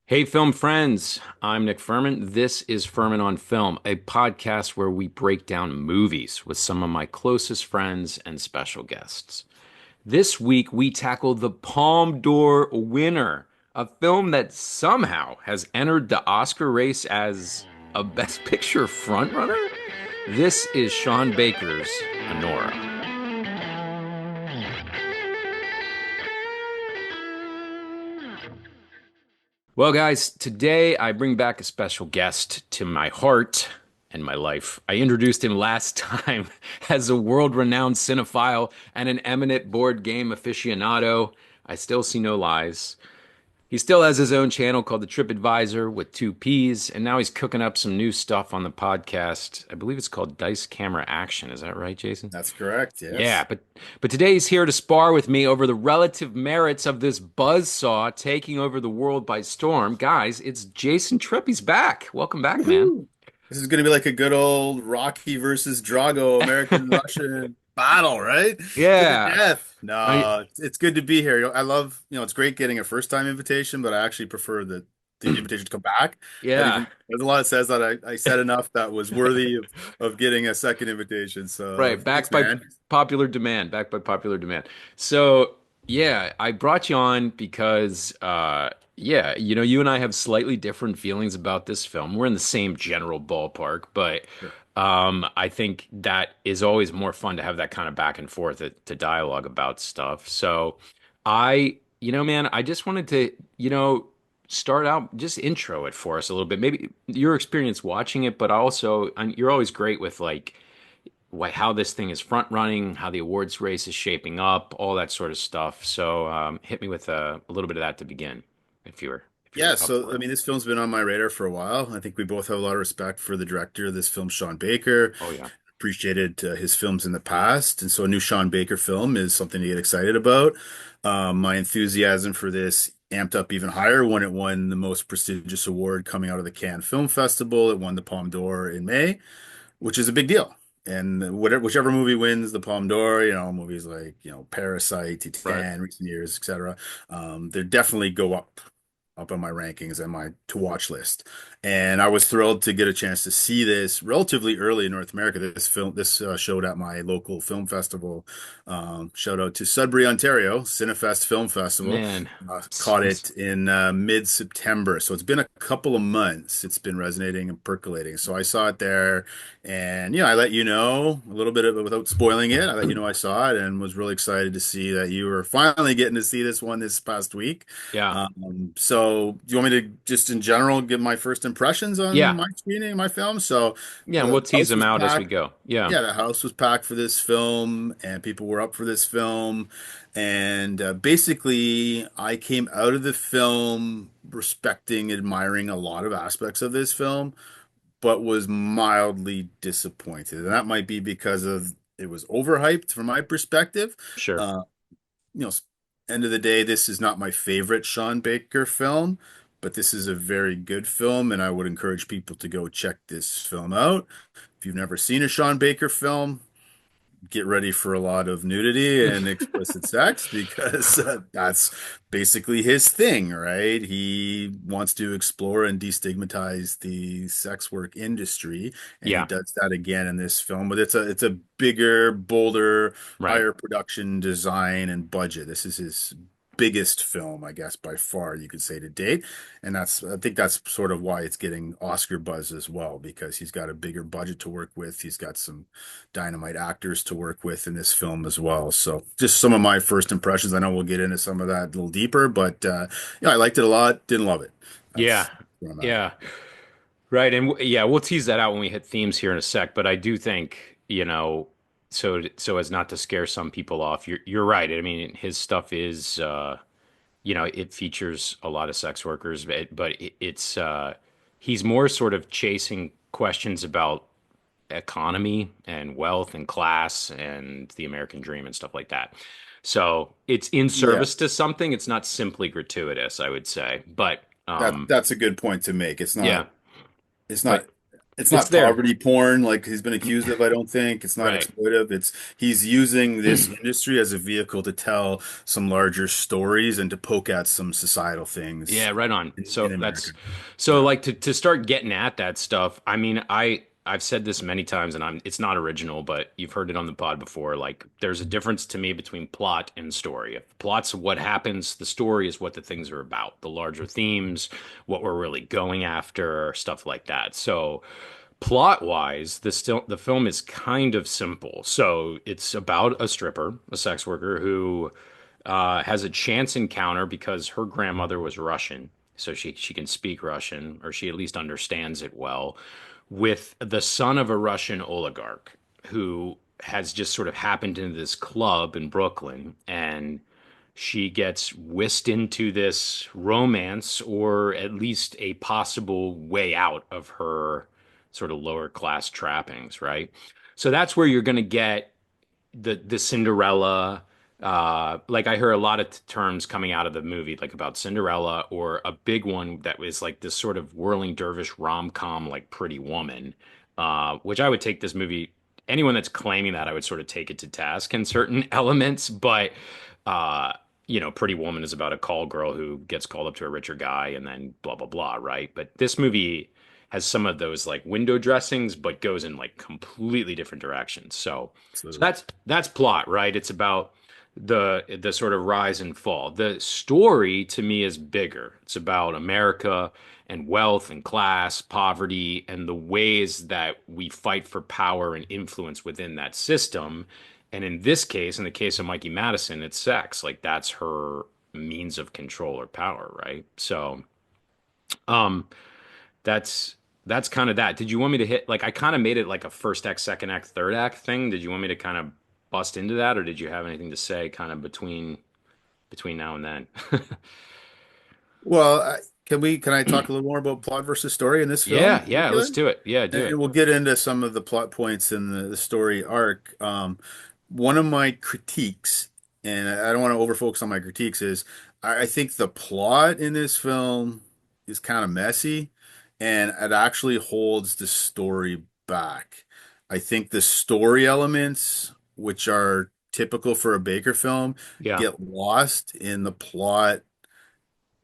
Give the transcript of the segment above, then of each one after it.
Hey, film friends. I'm Nick Furman. This is Furman on Film, a podcast where we break down movies with some of my closest friends and special guests. This week, we tackle the Palme d'Or winner, a film that somehow has entered the Oscar race as a Best Picture frontrunner. This is Sean Baker's Anora. Well, guys, today I bring back a special guest to my heart and my life. I introduced him last time as a world-renowned cinephile and an eminent board game aficionado. I still see no lies. He still has his own channel called the Trip Advisor with two P's, and now he's cooking up some new stuff on the podcast. I believe it's called Dice Camera Action. Is that right, Jason? That's correct. Yeah, Yes. but today he's here to spar with me over the relative merits of this buzzsaw taking over the world by storm. Guys, it's Jason Tripp. He's back. Welcome back, man. Woohoo! This is going to be like a good old Rocky versus Drago American-Russian battle, right? To the Yeah. death. I No, it's good to be here. I love, it's great getting a first-time invitation, but I actually prefer the invitation to come back. That yeah. even there's a lot that says that I said enough that was worthy of getting a second invitation. So Right, thanks, backed by man. popular demand, backed by popular demand. So, yeah, I brought you on because yeah, you and I have slightly different feelings about this film. We're in the same general ballpark, but Sure. I think that is always more fun to have that kind of back and forth to dialogue about stuff. So, man, I just wanted to, start out, just intro it for us a little bit. Maybe your experience watching it, but also, and you're always great with like how this thing is front running, how the awards race is shaping up, all that sort of stuff. So hit me with a little bit of that to begin, if you're Yeah, up so for I it. mean, this film's been on my radar for a while. I think we both have a lot of respect for the director of this film, Sean Baker. Oh yeah, Appreciated his films in the past, and so a new Sean Baker film is something to get excited about. My enthusiasm for this amped up even higher when it won the most prestigious award coming out of the Cannes Film Festival. It won the Palme d'Or in May, which is a big deal. And whichever movie wins the Palme d'Or, movies like, Parasite, right. Titan, recent years, etc., they definitely go up on my rankings and my to watch list. And I was thrilled to get a chance to see this relatively early in North America. This showed at my local film festival. Shout out to Sudbury, Ontario, Cinefest Film Festival. Man, Caught it in mid-September, so it's been a couple of months. It's been resonating and percolating. So I saw it there, and I let you know a little bit of it without spoiling it. I let you know I saw it and was really excited to see that you were finally getting to see this one this past week. yeah, So do you want me to just in general give my first impressions on yeah, my screening, my film? So yeah, and we'll the tease house them was out as we packed. go. Yeah, Yeah, the house was packed for this film, and people were up for this film. And basically, I came out of the film respecting, admiring a lot of aspects of this film, but was mildly disappointed. And that might be because of it was overhyped from my perspective. sure. Uh, you know, End of the day, this is not my favorite Sean Baker film, but this is a very good film, and I would encourage people to go check this film out. If you've never seen a Sean Baker film, get ready for a lot of nudity and explicit sex because that's basically his thing, right? He wants to explore and destigmatize the sex work industry, and he Yeah, does that again in this film. But it's a bigger, bolder, right. higher production design and budget. This is his biggest film, I guess, by far, you could say to date. And I think that's sort of why it's getting Oscar buzz as well, because he's got a bigger budget to work with. He's got some dynamite actors to work with in this film as well. So just some of my first impressions. I know we'll get into some of that a little deeper, but I liked it a lot. Didn't love it. Yeah, That's where I'm at. yeah, right. And yeah, we'll tease that out when we hit themes here in a sec. But I do think, so as not to scare some people off, you're right. I mean, his stuff is. It features a lot of sex workers, but he's more sort of chasing questions about economy and wealth and class and the American dream and stuff like that. So it's in Yeah, service to something. It's not simply gratuitous, I would say. But that's a good point to make. It's yeah, not. It's but not It's It's not there. poverty porn like he's been accused of, I don't think. It's not Right. exploitive. It's he's using this industry as a vehicle to tell some larger stories and to poke at some societal things Yeah, right on. in So America. that's so Yeah, like to start getting at that stuff. I mean, I've said this many times and it's not original, but you've heard it on the pod before. Like there's a difference to me between plot and story. If the plot's what happens, the story is what the things are about, the larger themes, what we're really going after, stuff like that. So plot wise, the film is kind of simple. So it's about a stripper, a sex worker who has a chance encounter because her grandmother was Russian, so she can speak Russian, or she at least understands it well, with the son of a Russian oligarch who has just sort of happened into this club in Brooklyn, and she gets whisked into this romance, or at least a possible way out of her sort of lower class trappings, right? So that's where you're going to get the Cinderella. Like I hear a lot of terms coming out of the movie, like about Cinderella, or a big one that was like this sort of whirling dervish rom-com, like Pretty Woman, which I would take this movie. Anyone that's claiming that, I would sort of take it to task in certain elements, but uh, Pretty Woman is about a call girl who gets called up to a richer guy, and then blah blah blah, right? But this movie has some of those like window dressings, but goes in like completely different directions. So absolutely. that's plot, right? It's about the sort of rise and fall. The story to me is bigger. It's about America and wealth and class, poverty, and the ways that we fight for power and influence within that system. And in this case, in the case of Mikey Madison, it's sex. Like that's her means of control or power, right? So, um, that's that's kind of that. Did you want me to hit like I kind of made it like a first act, second act, third act thing? Did you want me to kind of bust into that, or did you have anything to say kind of between now and then? Well, can I talk a little more about plot versus story in this film in Yeah, yeah, let's particular? do it. Yeah, do And it. we'll get into some of the plot points in the story arc. One of my critiques, and I don't want to overfocus on my critiques, is I think the plot in this film is kind of messy, and it actually holds the story back. I think the story elements, which are typical for a Baker film, Yeah. get lost in the plot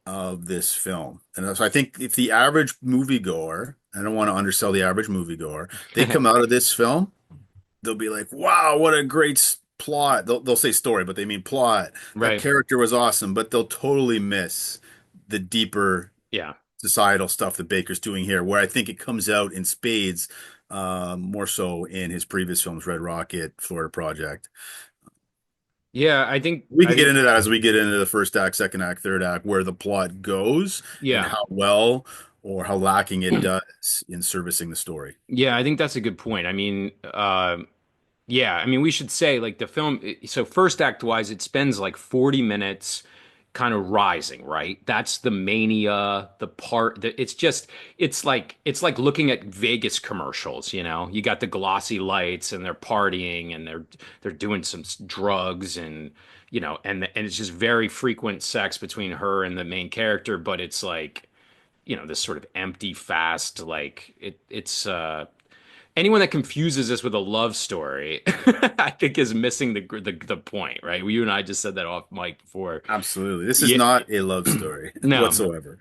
of this film. And so I think if the average moviegoer, I don't want to undersell the average moviegoer, they come out of this film, they'll be like, wow, what a great plot. They'll say story, but they mean plot. That Right. character was awesome, but they'll totally miss the deeper Yeah. societal stuff that Baker's doing here, where I think it comes out in spades, more so in his previous films, Red Rocket, Florida Project. Yeah, I think We I can get think into that as we get into the first act, second act, third act, where the plot goes and yeah. how well or how lacking it does in servicing the story. Yeah, I think that's a good point. I mean, yeah, I mean, we should say like the film. So first act wise, it spends like 40 minutes kind of rising, right? That's the mania, the part that it's like looking at Vegas commercials, you know? You got the glossy lights and they're partying and they're doing some drugs and and it's just very frequent sex between her and the main character, but it's like, this sort of empty, fast, like it's anyone that confuses this with a love story, I think is missing the point, right? You and I just said that off mic before. Absolutely. This is Yeah, not a love story no, whatsoever.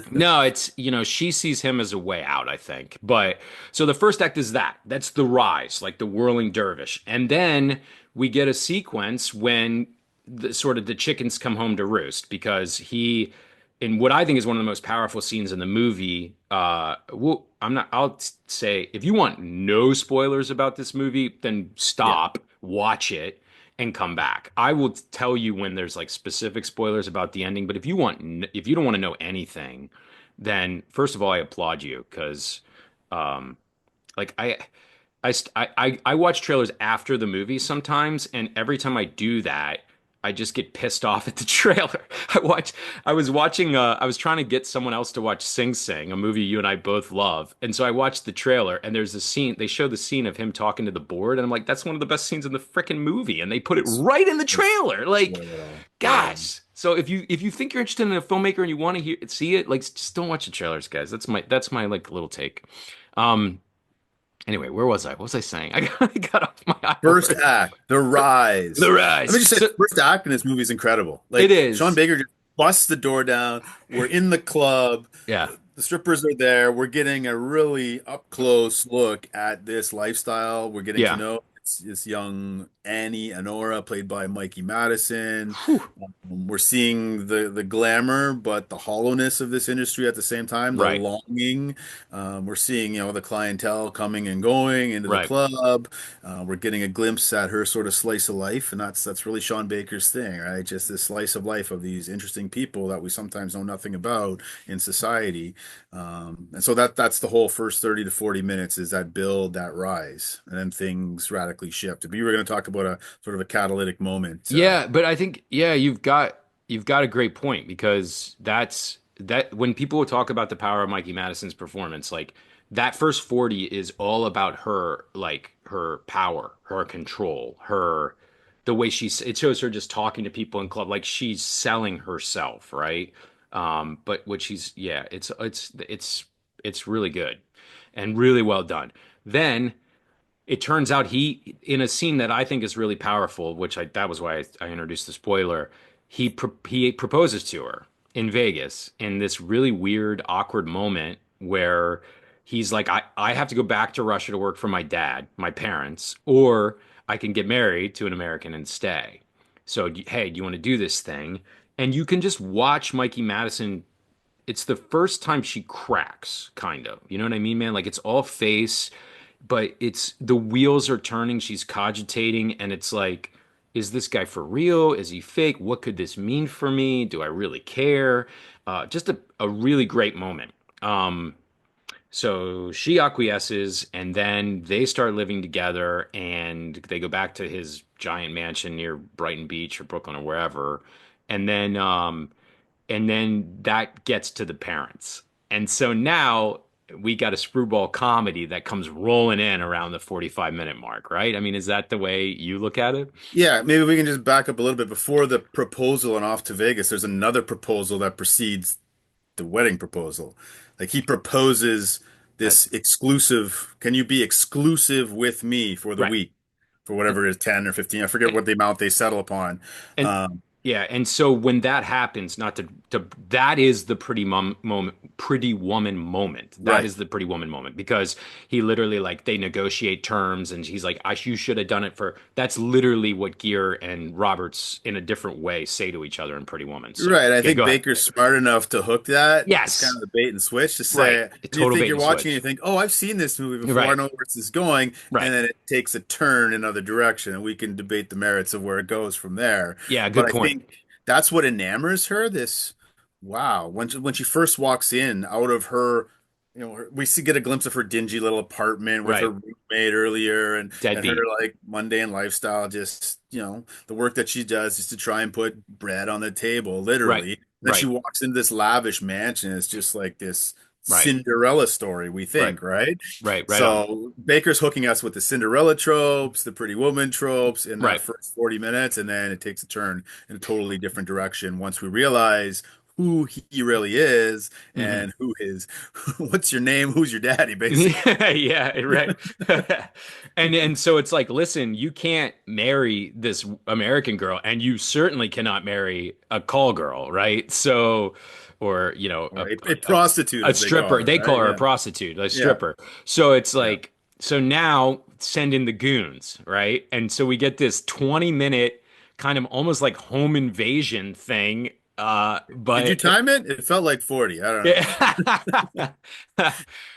no, it's, she sees him as a way out, I think. But so the first act is that's the rise, like the whirling dervish. And then we get a sequence when the chickens come home to roost because in what I think is one of the most powerful scenes in the movie, I'll say if you want no spoilers about this movie, then Yeah, stop, watch it and come back. I will tell you when there's like specific spoilers about the ending, but if you don't want to know anything, then first of all, I applaud you because um like I watch trailers after the movie sometimes, and every time I do that, I just get pissed off at the trailer. I was trying to get someone else to watch Sing Sing, a movie you and I both love. And so I watched the trailer and there's a scene, they show the scene of him talking to the board, and I'm like, that's one of the best scenes in the freaking movie. And they put it right in the trailer. Like, spoil it all. Yeah. gosh. So if you think you're interested in a filmmaker and you want to see it, like just don't watch the trailers, guys. That's my like little take. Um Anyway, where was I? What was I saying? I got off my high First horse. act, The The Rise. Let rise. me just say, So, the first act in this movie is incredible. it Like Sean is. Baker just busts the door down. We're in the club. Yeah. The strippers are there. We're getting a really up close look at this lifestyle. We're getting to Yeah. know this young Annie Anora, played by Mikey Madison. Whew. We're seeing the glamour, but the hollowness of this industry at the same time, the Right. longing. We're seeing, the clientele coming and going into the Right. club. We're getting a glimpse at her sort of slice of life, and that's really Sean Baker's thing, right? Just this slice of life of these interesting people that we sometimes know nothing about in society. And so that's the whole first 30 to 40 minutes is that build, that rise, and then things radically shift. But you were going to talk about a sort of a catalytic moment. Yeah, but I think yeah, you've got a great point because that when people talk about the power of Mikey Madison's performance, like that first 40 is all about her, like her power, her control, her the way it shows her just talking to people in club, like she's selling herself, right? But what she's yeah, it's really good and really well done. Then it turns out he in a scene that I think is really powerful, which that was why I introduced the spoiler. He proposes to her in Vegas in this really weird, awkward moment where he's like, I have to go back to Russia to work for my dad, my parents, or I can get married to an American and stay. So, hey, do you want to do this thing? And you can just watch Mikey Madison. It's the first time she cracks, kind of. You know what I mean, man? Like it's all face, but it's the wheels are turning. She's cogitating, and it's like, is this guy for real? Is he fake? What could this mean for me? Do I really care? Just a really great moment. So she acquiesces, and then they start living together, and they go back to his giant mansion near Brighton Beach or Brooklyn or wherever, and then that gets to the parents. And so now we got a screwball comedy that comes rolling in around the 45-minute mark, right? I mean, is that the way you look at it? Yeah, maybe we can just back up a little bit before the proposal and off to Vegas. There's another proposal that precedes the wedding proposal. Like he proposes That this exclusive, can you be exclusive with me for the right. week? For whatever it is, 10 or 15. I forget what the amount they settle upon. And Um, yeah, and so when that happens, not to that is the pretty woman moment. That right. is the pretty woman moment because he literally like they negotiate terms and he's like, you should have done it for that's literally what Gere and Roberts in a different way say to each other in Pretty Woman. So Right. I yeah, think go ahead. Baker's smart enough to hook that. It's kind Yes. of the bait and switch to Right. say, A and you total think bait you're and watching and you switch. think, oh, I've seen this movie before. I Right. know where this is going. Right. And then it takes a turn another direction, and we can debate the merits of where it goes from there. Yeah, But good I point. think that's what enamors her. Wow, when she first walks in out of her, we get a glimpse of her dingy little apartment with her Right. roommate earlier, and her Deadbeat. like mundane lifestyle. Just the work that she does is to try and put bread on the table, Right. literally. Then she Right. walks into this lavish mansion. It's just like this Right. Cinderella story, we Right. think, right? Right. Right on. So Baker's hooking us with the Cinderella tropes, the Pretty Woman tropes in that Right. first 40 minutes, and then it takes a turn in a totally different direction once we realize who he really is Hmm. and who his what's your name, who's your daddy, basically. Yeah, yeah, right. And so it's like, listen, you can't marry this American girl, and you certainly cannot marry a call girl, right? So, or Or a prostitute, a as they call stripper. her, They call right? her a Yeah. prostitute, a Yeah. stripper. So it's Yeah. like, so now send in the goons, right? And so we get this 20-minute kind of almost like home invasion thing. Did you But time it? It felt like 40. I don't know. yeah.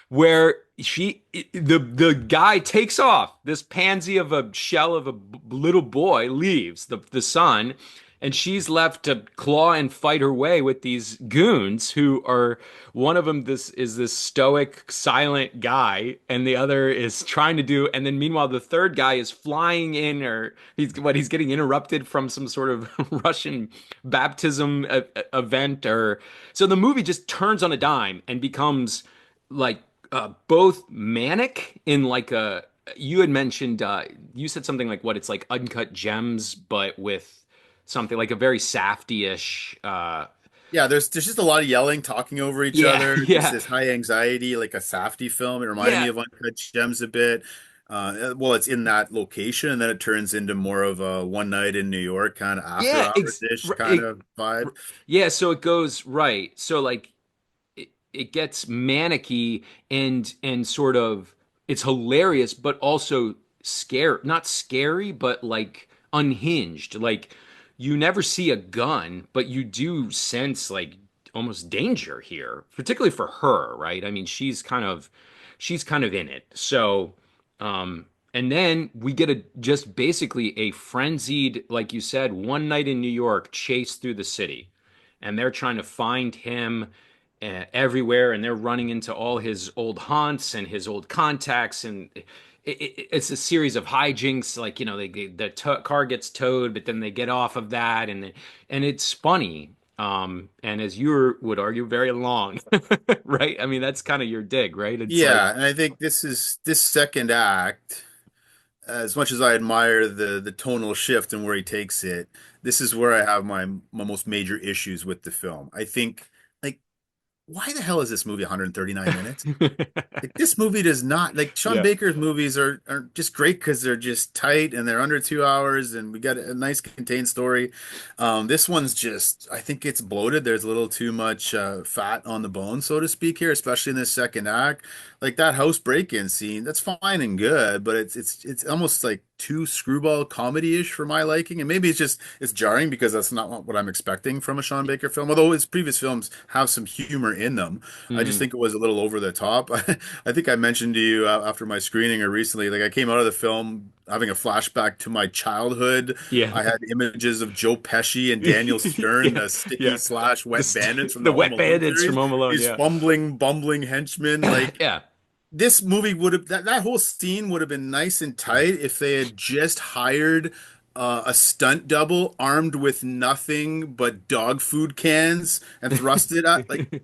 Where the guy takes off, this pansy of a shell of a little boy leaves, the son, and she's left to claw and fight her way with these goons who are one of them this stoic silent guy and the other is trying to do, and then meanwhile the third guy is flying in, or he's getting interrupted from some sort of Russian baptism event, or so the movie just turns on a dime and becomes like both manic in like a you had mentioned you said something like what it's like Uncut Gems but with something like a very Safdie-ish Yeah, there's just a lot of yelling, talking over each Yeah, other, just yeah, this high anxiety, like a Safdie film. It reminded yeah, me of Uncut Gems a bit. Well, it's in that location, and then it turns into more of a one night in New York kind of after yeah. hours-ish kind of vibe. Yeah, so it goes right. So like it gets manicky and sort of it's hilarious, but also scary. Not scary, but like unhinged. Like you never see a gun, but you do sense like almost danger here, particularly for her, right? I mean, she's kind of in it. So, and then we get a just basically a frenzied, like you said, one night in New York chase through the city, and they're trying to find him everywhere, and they're running into all his old haunts and his old contacts, and it's a series of hijinks. Like the car gets towed, but then they get off of that, and it's funny. And as you would argue, very long, right? I mean, that's kind of your dig, right? It's like, Yeah, and I think this second act, as much as I admire the tonal shift and where he takes it, this is where I have my most major issues with the film. I think, like, why the hell is this movie 139 minutes? Like this movie does not like Sean yeah. Baker's movies are just great because they're just tight and they're under 2 hours and we got a nice contained story. This one's just I think it's bloated. There's a little too much fat on the bone, so to speak here, especially in this second act. Like that house break-in scene, that's fine and good, but it's almost like too screwball comedy-ish for my liking. And maybe it's jarring because that's not what I'm expecting from a Sean Baker film. Although his previous films have some humor in them, I just Mhm. think it was a little over the top. I think I mentioned to you after my screening or recently, like I came out of the film having a flashback to my childhood. Yeah. I had images of Joe Pesci and Daniel Stern, Yeah. the sticky Yeah. slash wet bandits from The the Home wet Alone bandits from series. Home Alone. These Yeah. fumbling, bumbling henchmen. Like Yeah. this movie would have that whole scene would have been nice and tight if they had just hired a stunt double armed with nothing but dog food cans and thrust it at like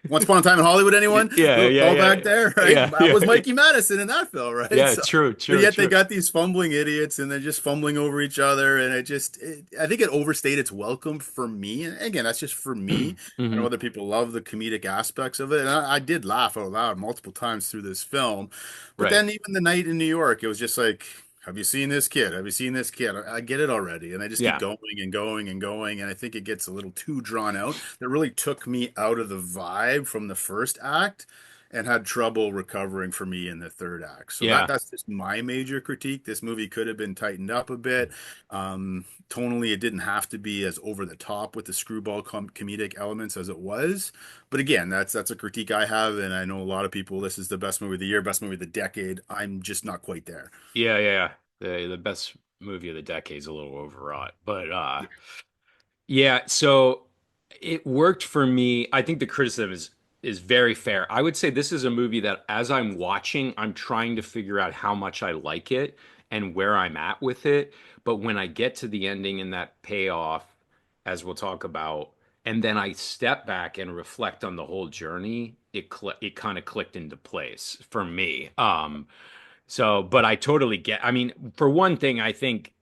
once Upon a Time in Hollywood, anyone? Yeah, Little yeah, callback yeah, there, right? yeah, That was yeah, Mikey Madison in that film, right? yeah. So, True, but true, yet they true. got these fumbling idiots and they're just fumbling over each other. And I think it overstayed its welcome for me. And again, that's just for me. I know Hmm. other people love the comedic aspects of it. And I did laugh out loud multiple times through this film. But Right. then even the night in New York, it was just like, have you seen this kid? Have you seen this kid? I get it already. And I just keep Yeah. going and going and going. And I think it gets a little too drawn out. That really took me out of the vibe from the first act and had trouble recovering for me in the third act. So Yeah. that's just my major critique. This movie could have been tightened up a bit. Tonally, it didn't have to be as over the top with the screwball comedic elements as it was. But again, that's a critique I have, and I know a lot of people. This is the best movie of the year, best movie of the decade. I'm just not quite there. Yeah, yeah. The best movie of the decade is a little overwrought, but Yeah. yeah, so it worked for me. I think the criticism is very fair. I would say this is a movie that as I'm watching, I'm trying to figure out how much I like it and where I'm at with it. But when I get to the ending and that payoff, as we'll talk about, and then I step back and reflect on the whole journey, it kind of clicked into place for me. So, but I totally get. I mean, for one thing, I think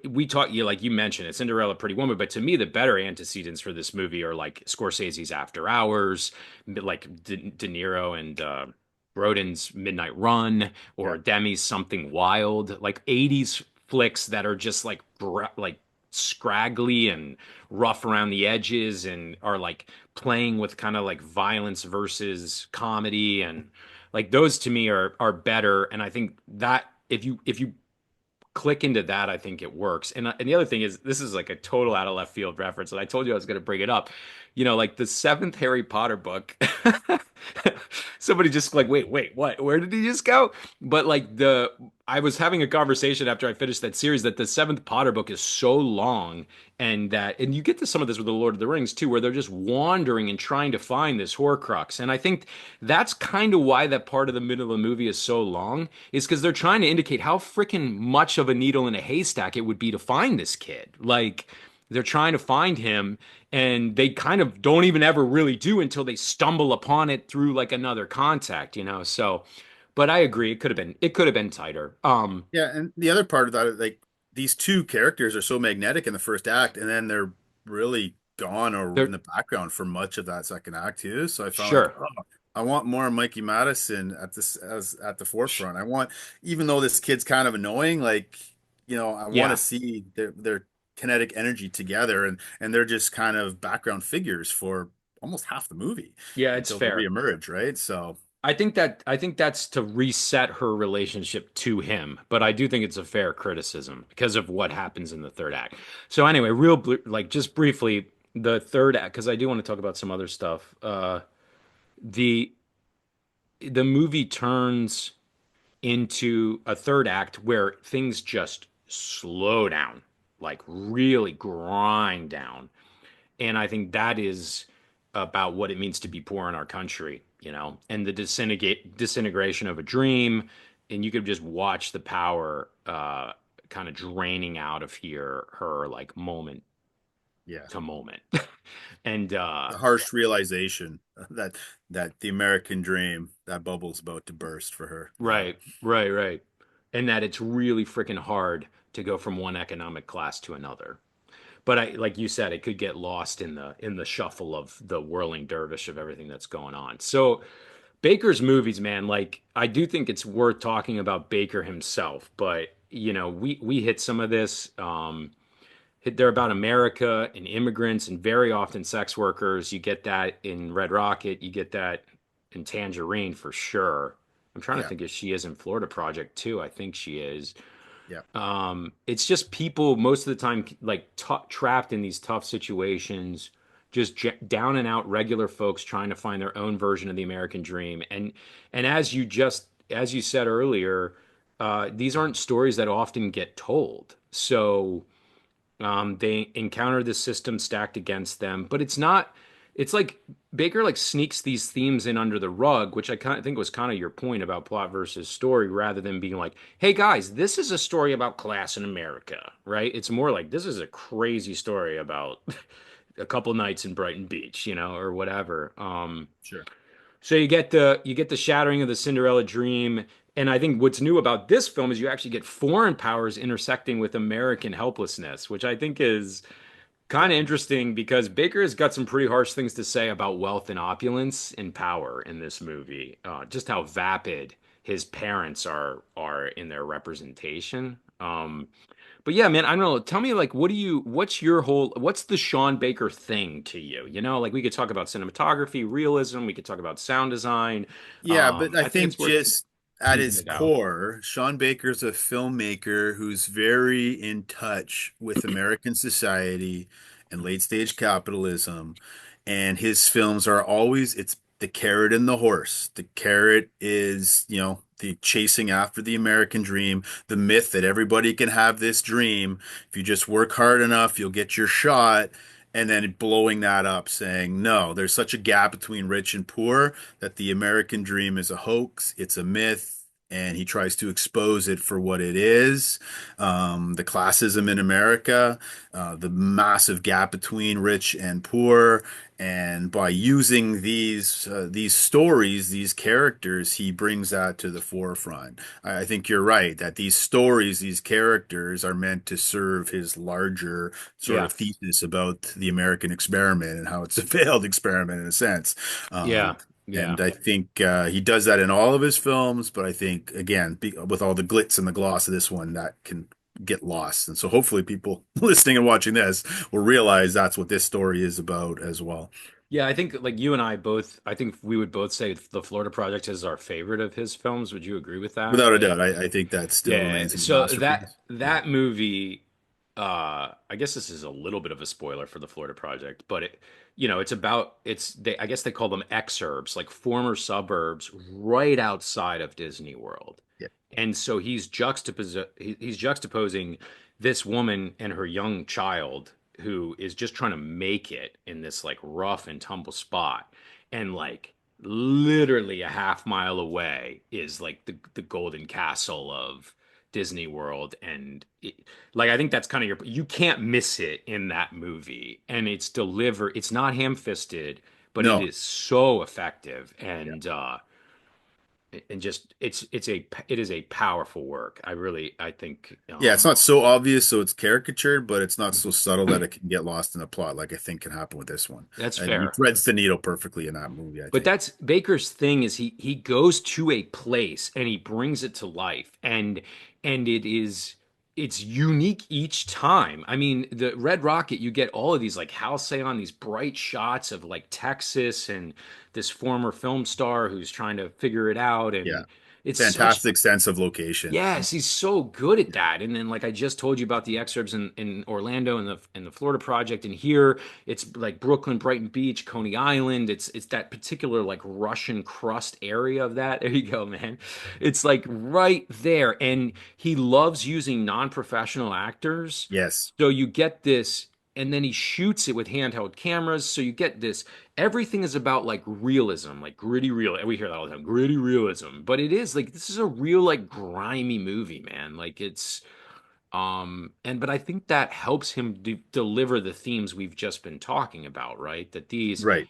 we talk you like you mentioned it, Cinderella, Pretty Woman, but to me, the better antecedents for this movie are like Scorsese's After Hours, like De Niro and Broden's Midnight Run, Yeah. or Demi's Something Wild, like '80s flicks that are just like like scraggly and rough around the edges and are like playing with kind of like violence versus comedy and like those to me are better, and I think that if you click into that, I think it works. And the other thing is, this is like a total out of left field reference, and I told you I was going to bring it up. Like the seventh Harry Potter book. Somebody just like, wait, what? Where did he just go? But like I was having a conversation after I finished that series that the seventh Potter book is so long, and you get to some of this with the Lord of the Rings too, where they're just wandering and trying to find this Horcrux. And I think that's kind of why that part of the middle of the movie is so long, is because they're trying to indicate how freaking much of a needle in a haystack it would be to find this kid. Like they're trying to find him, and they kind of don't even ever really do until they stumble upon it through like another contact. So, but I agree, it could have been tighter. Yeah, and the other part of that, like these two characters are so magnetic in the first act, and then they're really gone or in They're the background for much of that second act too. So I found like, sure. oh, I want more Mikey Madison at this as at the forefront. I want, even though this kid's kind of annoying, like, I want to Yeah. see their kinetic energy together, and they're just kind of background figures for almost half the movie Yeah, it's until they fair. reemerge, right? So I think that's to reset her relationship to him, but I do think it's a fair criticism because of what happens in the third act. So anyway, like just briefly, the third act because I do want to talk about some other stuff. The the movie turns into a third act where things just slow down, like really grind down. And I think that is about what it means to be poor in our country, and the disintegration of a dream. And you could just watch the power kind of draining out of her like moment yeah, to moment. And the harsh realization that the American dream, that bubble's about to burst for her. Yeah. right, right, right. And that it's really freaking hard to go from one economic class to another. But like you said, it could get lost in the shuffle of the whirling dervish of everything that's going on. So Baker's movies, man, like I do think it's worth talking about Baker himself, but we hit some of this. They're about America and immigrants and very often sex workers. You get that in Red Rocket, you get that in Tangerine for sure. I'm trying to Yeah. think if she is in Florida Project too. I think she is. Yeah. It's just people most of the time like trapped in these tough situations, just down and out regular folks trying to find their own version of the American dream. And as you said earlier, these aren't stories that often get told. So they encounter the system stacked against them, but it's not. It's like Baker like sneaks these themes in under the rug, which I kind of think was kind of your point about plot versus story, rather than being like, "Hey guys, this is a story about class in America," right? It's more like this is a crazy story about a couple nights in Brighton Beach, or whatever. Sure. So you get the shattering of the Cinderella dream. And I think what's new about this film is you actually get foreign powers intersecting with American helplessness, which I think is kind Yeah. of interesting because Baker has got some pretty harsh things to say about wealth and opulence and power in this movie. Just how vapid his parents are in their representation. But yeah, man, I don't know. Tell me, like, what's the Sean Baker thing to you? Like we could talk about cinematography, realism, we could talk about sound design. Yeah, but I I think think it's worth just at teasing his it out. core, Sean Baker's a filmmaker who's very in touch with American society and late stage capitalism. And his films are always, it's the carrot and the horse. The carrot is, the chasing after the American dream, the myth that everybody can have this dream. If you just work hard enough, you'll get your shot. And then blowing that up, saying, no, there's such a gap between rich and poor that the American dream is a hoax, it's a myth, and he tries to expose it for what it is. The classism in America, the massive gap between rich and poor, and by using these stories, these characters, he brings that to the forefront. I think you're right that these stories, these characters, are meant to serve his larger sort Yeah, of thesis about the American experiment and how it's a failed experiment in a sense. yeah, Um, yeah. and I think he does that in all of his films, but I think again, with all the glitz and the gloss of this one, that can get lost. And so hopefully people listening and watching this will realize that's what this story is about as well. Yeah, I think like you and I both, I think we would both say the Florida Project is our favorite of his films. Would you agree with that? Without a doubt, I think that still Yeah. remains his So masterpiece. Yeah. that movie, I guess this is a little bit of a spoiler for the Florida Project, but I guess they call them exurbs, like former suburbs right outside of Disney World. Yeah. And so he's juxtaposing this woman and her young child who is just trying to make it in this like rough and tumble spot. And like literally a half mile away is like the golden castle of Disney World. And like I think that's kind of you can't miss it in that movie. And it's not ham-fisted, but it No. is so effective. Yeah. and just it is a powerful work. I think Yeah, it's not so obvious, so it's caricatured, but it's not so subtle that it can get lost in the plot, like I think can happen with this one. that's And he fair. threads the needle perfectly in that movie, I But think. that's Baker's thing is he goes to a place and he brings it to life and it's unique each time. I mean, the Red Rocket, you get all of these like halcyon, these bright shots of like Texas and this former film star who's trying to figure it out, Yeah, and it's such fantastic sense of location. yes, he's so good at Yeah, that. And then, like I just told you about the excerpts in Orlando and the Florida project, and here it's like Brooklyn, Brighton Beach, Coney Island. It's that particular like Russian crust area of that. There you go, man. It's like right there, and he loves using non-professional actors. yes, So you get this, and then he shoots it with handheld cameras. So you get this everything is about like realism, like gritty real. We hear that all the time, gritty realism. But it is like this is a real like grimy movie, man. Like it's and but I think that helps him deliver the themes we've just been talking about, right? That these right.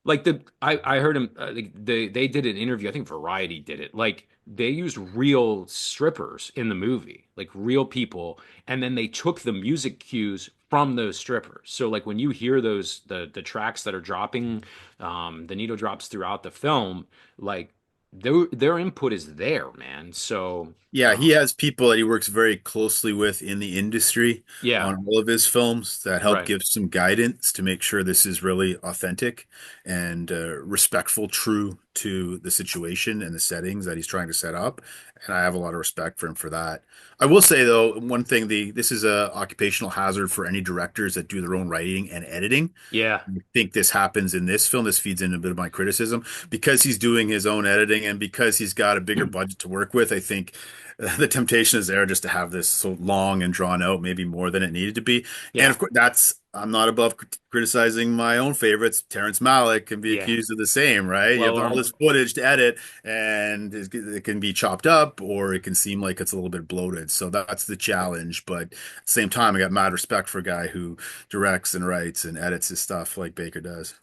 like I heard him they did an interview, I think Variety did it. Like they used real strippers in the movie, like real people, and then they took the music cues from those strippers. So like when you hear those the tracks that are dropping, the needle drops throughout the film, like their input is there, man. So Yeah, he has people that he works very closely with in the industry yeah, on all of his films that help right. give some guidance to make sure this is really authentic and respectful, true to the situation and the settings that he's trying to set up. And I have a lot of respect for him for that. I will say though, one thing, this is a occupational hazard for any directors that do their own writing and editing. Yeah. I think this happens in this film. This feeds in a bit of my criticism because he's doing his own editing and because he's got a bigger budget to work with. I think the temptation is there just to have this so long and drawn out, maybe more than it needed to be. And Yeah. of course, I'm not above criticizing my own favorites. Terrence Malick can be Yeah. accused of the same, right? You Well, have all this footage to edit, and it can be chopped up, or it can seem like it's a little bit bloated. So that's the challenge. But at the same time, I got mad respect for a guy who directs and writes and edits his stuff like Baker does.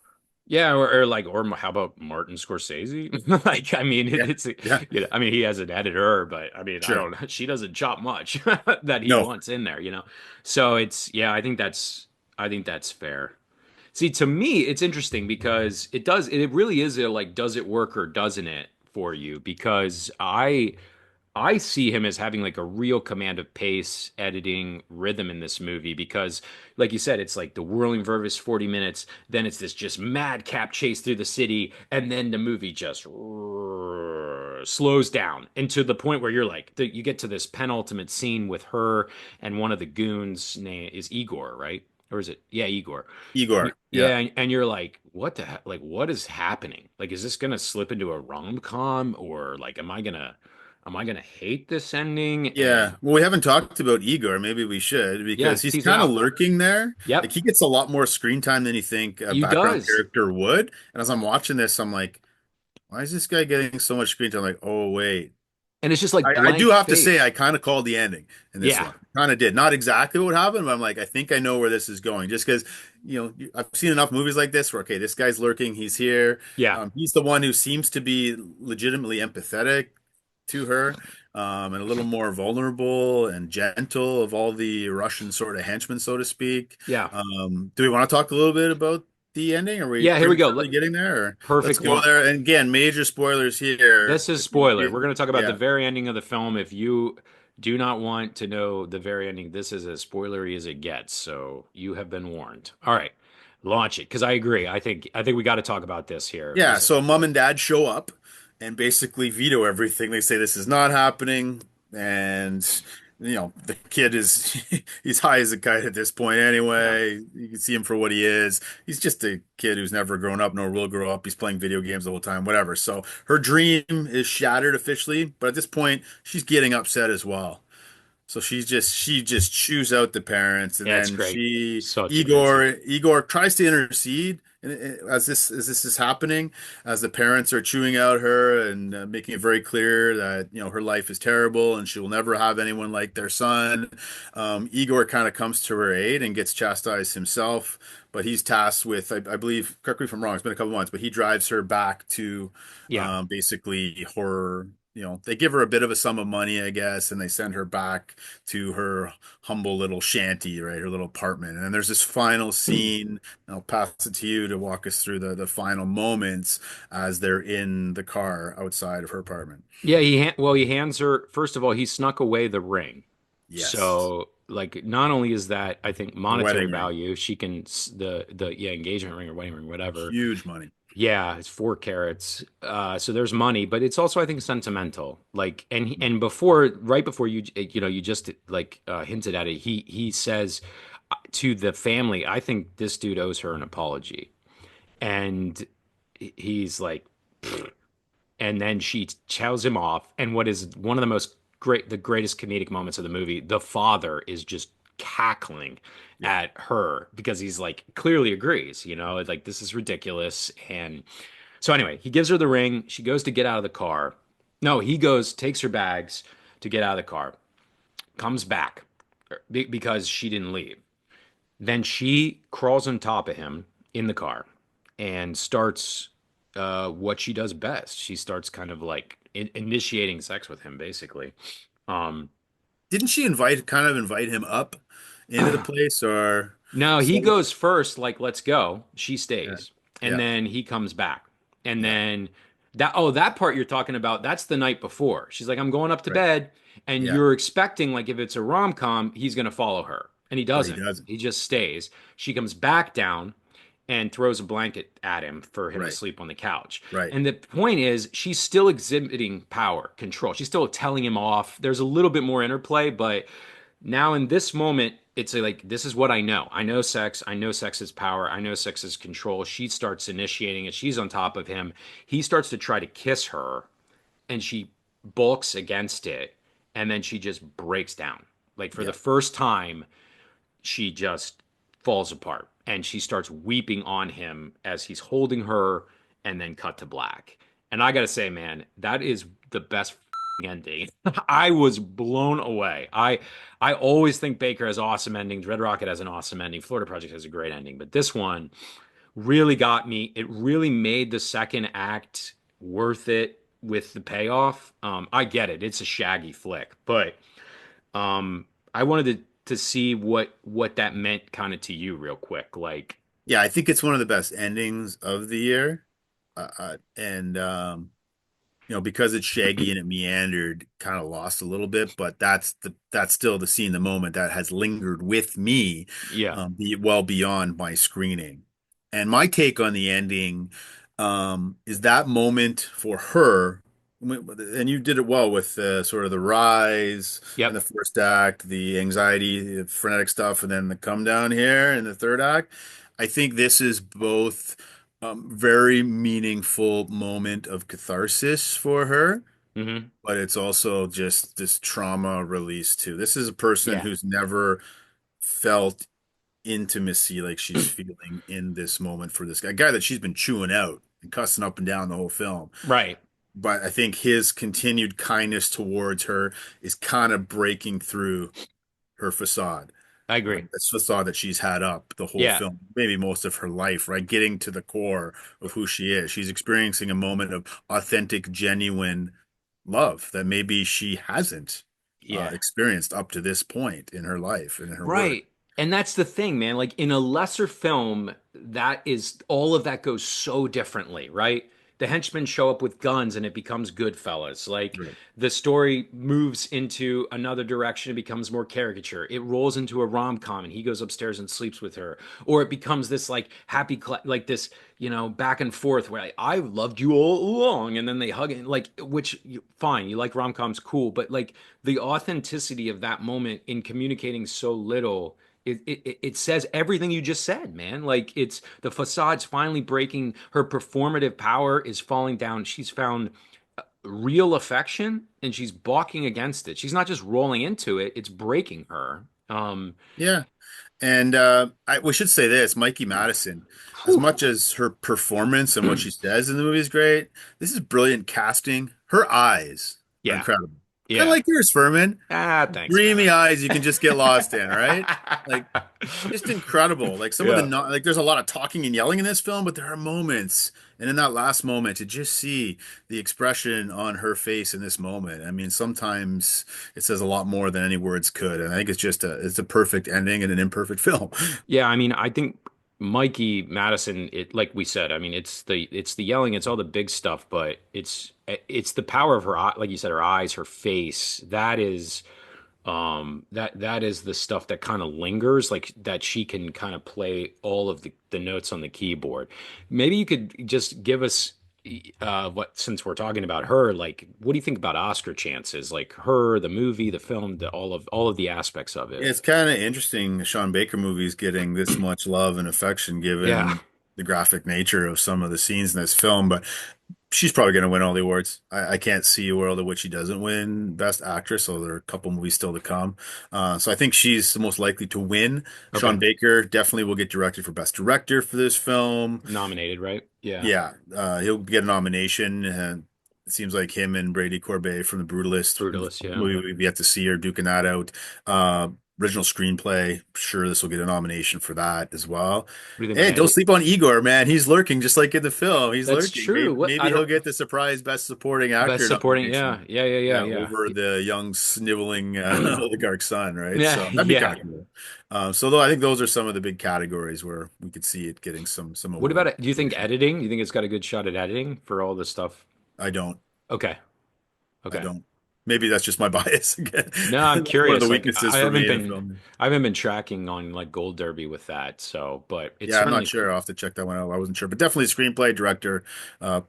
yeah, or how about Martin Scorsese? Like, I mean, Yeah, it's yeah, you know, I mean, he has an editor, but I mean, I sure. don't know. She doesn't chop much that he No, wants in there, you know. So it's yeah, I think that's fair. See, to me, it's interesting because it really is a like, does it work or doesn't it for you? Because I see him as having like a real command of pace, editing, rhythm in this movie because, like you said, it's like the whirling verve 40 minutes, then it's this just madcap chase through the city, and then the movie just slows down and to the point where you're like, you get to this penultimate scene with her and one of the goons' name is Igor, right? Or is it? Yeah, Igor. Igor. Yeah. Yeah, and you're like, what the heck? Like, what is happening? Like, is this gonna slip into a rom-com or like, am I gonna hate this ending? Yeah, And well, we haven't talked about Igor. Maybe we should yeah, because he's tease it kind of out. lurking there. Like Yep, he gets a lot more screen time than you think a you background does. character would. And as I'm watching this, I'm like, why is this guy getting so much screen time? Like, oh wait, And it's just like I do blank have to say I face. kind of called the ending in this Yeah, one. Kind of did, not exactly what happened, but I'm like, I think I know where this is going. Just because, I've seen enough movies like this where okay, this guy's lurking, he's here. yeah, He's the one who seems to be legitimately empathetic to her, and a little more vulnerable and gentle of all the Russian sort of henchmen, so to speak. yeah. Do we want to talk a little bit about the ending? Are we Yeah, here we go. prematurely getting there? Or let's Perfect go launch. there. And again, major spoilers here. This is spoiler. We're going to talk about the Yeah. very ending of the film. If you do not want to know the very ending, this is as spoilery as it gets. So you have been warned. All right, launch it because I agree. I think we got to talk about this here. Yeah, This so mom and dad show up and basically veto everything. They say this is not happening, and the kid is he's high as a kite at this point yeah, anyway. You can see him for what he is. He's just a kid who's never grown up nor will grow up. He's playing video games the whole time, whatever. So her dream is shattered officially, but at this point, she's getting upset as well. So she just chews out the parents, and yeah, it's then great. she Such a good scene. Igor tries to intercede, as this is happening, as the parents are chewing out her and making it very clear that her life is terrible and she will never have anyone like their son. Igor kind of comes to her aid and gets chastised himself, but he's tasked with, I believe, correct me if I'm wrong, it's been a couple months, but he drives her back to Yeah. basically her. They give her a bit of a sum of money, I guess, and they send her back to her humble little shanty, right, her little apartment. And then there's this final scene. I'll pass it to you to walk us through the final moments as they're in the car outside of her apartment. Yeah, he hands her, first of all, he snuck away the ring. Yes, So, like, not only is that, I think, the monetary wedding ring, value, she can the yeah, engagement ring or wedding ring, whatever. huge money. Yeah, it's 4 carats. So there's money, but it's also, I think, sentimental. Like, and before, right before you just like hinted at it, he says to the family, I think this dude owes her an apology, and he's like, and then she chows him off. And what is one of the greatest comedic moments of the movie, the father is just cackling Yeah. at her because he's like clearly agrees, like this is ridiculous. And so anyway, he gives her the ring. She goes to get out of the car. No, he goes, takes her bags to get out of the car, comes back because she didn't leave. Then she crawls on top of him in the car and starts what she does best. She starts kind of like initiating sex with him, basically. Um, Didn't she invite him up into the place or No, he so? goes first, like, let's go. She Yeah, stays. And yeah, then he comes back. And yeah, then that part you're talking about, that's the night before. She's like, I'm going up to right. bed. And Yeah, you're expecting, like, if it's a rom-com, he's going to follow her. And he but he doesn't. doesn't. He just stays. She comes back down and throws a blanket at him for him to Right, sleep on the couch. right. And the point is, she's still exhibiting power, control. She's still telling him off. There's a little bit more interplay, but now in this moment, it's like, this is what I know. I know sex. I know sex is power. I know sex is control. She starts initiating it. She's on top of him. He starts to try to kiss her, and she bulks against it. And then she just breaks down. Like, for the Yeah, first time, she just falls apart and she starts weeping on him as he's holding her, and then cut to black. And I gotta say, man, that is the best ending. I was blown away. I always think Baker has awesome endings. Red Rocket has an awesome ending. Florida Project has a great ending, but this one really got me. It really made the second act worth it with the payoff. I get it; it's a shaggy flick, but I wanted to see what that meant kind of to you real quick. Like, yeah. I think it's one of the best endings of the year, and because it's shaggy and it meandered, kind of lost a little bit, but that's still the scene, the moment that has lingered with me, yeah, well beyond my screening. And my take on the ending, is that moment for her, and you did it well with sort of the rise and the yep, first act, the anxiety, the frenetic stuff, and then the come down here in the third act. I think this is both very meaningful moment of catharsis for her, hmm, but it's also just this trauma release too. This is a person yeah, who's never felt intimacy like she's feeling in this moment for this guy, a guy that she's been chewing out and cussing up and down the whole film. right. But I think his continued kindness towards her is kind of breaking through her facade, I agree. this facade that she's had up the whole Yeah, film, maybe most of her life, right? Getting to the core of who she is. She's experiencing a moment of authentic, genuine love that maybe she hasn't yeah. experienced up to this point in her life and in her work. Right. And that's the thing, man. Like, in a lesser film, that is all of that goes so differently, right? The henchmen show up with guns and it becomes Goodfellas. Like, Right. the story moves into another direction, it becomes more caricature. It rolls into a rom-com and he goes upstairs and sleeps with her. Or it becomes this like like this, back and forth where I loved you all along, and then they hug it, like, which fine, you like rom-coms, cool, but like the authenticity of that moment in communicating so little, it says everything you just said, man. Like, it's the facade's finally breaking, her performative power is falling down. She's found real affection and she's balking against it. She's not just rolling into it, it's breaking her. Yeah. And we should say this, Mikey Madison, as Whew. much as her performance and what she says in the movie is great, this is brilliant casting. Her eyes are Yeah, incredible. Kind of yeah. like yours, Furman. Ah, thanks, Dreamy man. eyes you can just get lost in, right? Like just incredible. Like some of the Yeah. not like there's a lot of talking and yelling in this film, but there are moments, and in that last moment, to just see the expression on her face in this moment. I mean, sometimes it says a lot more than any words could, and I think it's a perfect ending in an imperfect film. Yeah, I mean, I think Mikey Madison, it like we said, I mean, it's the yelling, it's all the big stuff, but it's the power of her eye, like you said, her eyes, her face. That is the stuff that kind of lingers, like that she can kind of play all of the notes on the keyboard. Maybe you could just give us what, since we're talking about her, like what do you think about Oscar chances? Like her, the movie, the film, all of the aspects of it. It's kind of interesting, Sean Baker movies getting this much love and affection Yeah. given the graphic nature of some of the scenes in this film, but she's probably going to win all the awards. I can't see a world in which she doesn't win Best Actress, so there are a couple movies still to come. So I think she's the most likely to win. Sean Okay. Baker definitely will get directed for Best Director for this film. Nominated, right? Yeah. Yeah, he'll get a nomination. And it seems like him and Brady Corbet from The Brutalist Brutalist, yeah. movie we've yet to see are duking that out. Original screenplay, sure, this will get a nomination for that as well. What do you think Hey, about don't Eddie? sleep on Igor, man. He's lurking just like in the film. He's That's lurking. true. What Maybe I he'll don't get the surprise Best Supporting best Actor supporting, nomination. yeah. Yeah, yeah, yeah, Yeah, yeah. over the young sniveling oligarch son, right? Yeah, So that'd be kind yeah. of cool. So though I think those are some of the big categories where we could see it getting some What award about it? Do you think nomination. editing? You think it's got a good shot at editing for all this stuff? I don't. Okay. I Okay. don't. Maybe that's just my bias again. No, I'm That's one of the curious. Like weaknesses I for haven't me in a been film. I haven't been tracking on like Gold Derby with that. So, but it's Yeah, I'm not certainly sure. I'll have to check that one out. I wasn't sure, but definitely screenplay, director,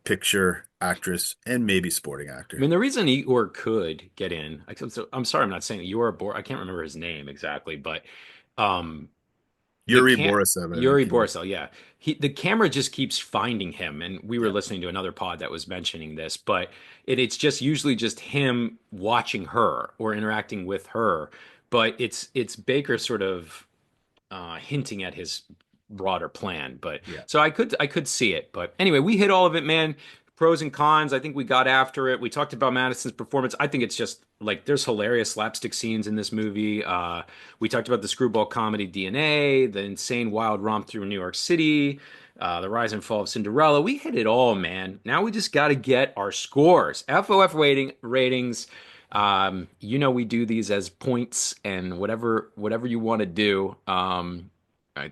picture, actress, and maybe supporting I actor. mean, the reason Igor could get in, I'm sorry, I'm not saying Igor Bor, I can't remember his name exactly, but um the Yuri can Borisov, I Yuri think. Borisov, yeah. The camera just keeps finding him, and we were Yeah. listening to another pod that was mentioning this, but it's just usually just him watching her or interacting with her, but it's Baker sort of hinting at his broader plan. But Yeah. so I could see it. But anyway, we hit all of it, man. Pros and cons. I think we got after it. We talked about Madison's performance. I think it's just like there's hilarious slapstick scenes in this movie. We talked about the screwball comedy DNA, the insane wild romp through New York City, the rise and fall of Cinderella. We hit it all, man. Now we just got to get our scores. FOF ratings. We do these as points and whatever you want to do.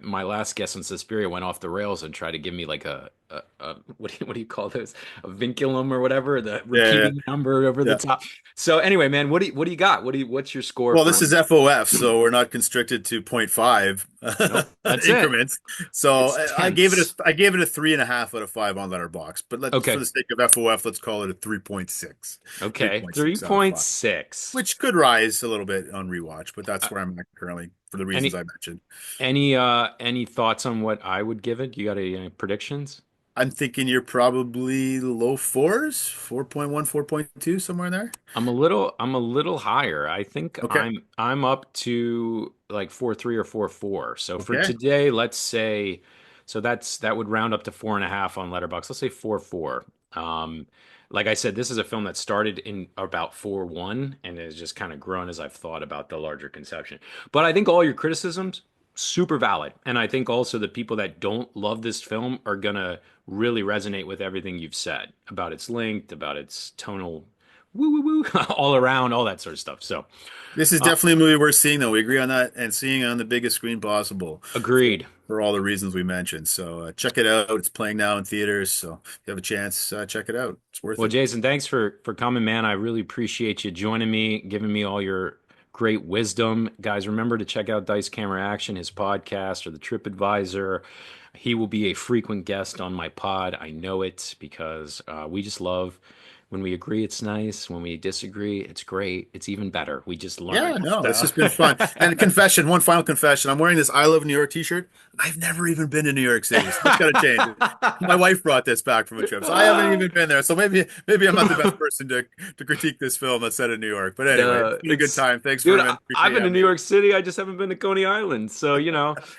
My last guest on Suspiria went off the rails and tried to give me like a what do you call those? A vinculum or whatever, the Yeah. Yeah. repeating number over the Yeah. top. So anyway, man, what do you got? What's your score Well, this from? is FOF, so we're not constricted to zero point 0.5 Nope, that's it. increments. So It's I gave it tenths. I gave it a 3.5 out of 5 on Letterboxd. But for Okay, the sake of FOF, let's call it a 3.6. okay, 3.6 out of 5. 3.6. Which could rise a little bit on rewatch, but that's where I'm at currently for the reasons Any I mentioned. any thoughts on what I would give it? You got any predictions? I'm thinking you're probably low fours, 4.1, 4.2, somewhere in there. I'm a little higher. I think Okay. I'm up to like 4.3 or 4.4. So for Okay. today, let's say, so that would round up to 4.5 on Letterboxd. Let's say 4.4. Um, like I said, this is a film that started in about 4.1 and has just kind of grown as I've thought about the larger conception. But I think all your criticisms super valid, and I think also the people that don't love this film are gonna really resonate with everything you've said about its length, about its tonal woo woo woo all around, all that sort of stuff. So, This is uh, definitely a movie worth seeing, though. We agree on that, and seeing it on the biggest screen possible for, agreed. for all the reasons we mentioned. So check it out. It's playing now in theaters, so if you have a chance, check it out. It's worth Well, it. Jason, thanks for coming, man. I really appreciate you joining me, giving me all your great wisdom. Guys, remember to check out Dice Camera Action, his podcast, or the Trip Advisor. He will be a frequent guest on my pod. I know it because we just love When we agree, it's nice. When we disagree, it's great. It's even better. We just Yeah, learn. no, this So, has been fun. And a confession, one final confession. I'm wearing this I Love New York t-shirt. I've never even been to New York City, so that's got to change. My wife brought this back from a trip, so I haven't even been there. So maybe I'm not the best person to critique this film that's set in New York. But anyway, it's been a good it's time. Thanks, dude. Furman. I've Appreciate you been to having New me. York City. I just haven't been to Coney Island. So,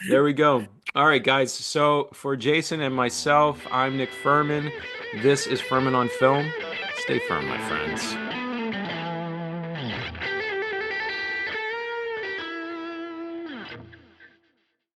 there we go. All right, guys. So for Jason and myself, I'm Nick Furman. This is Furman on Film. Stay firm, my friends.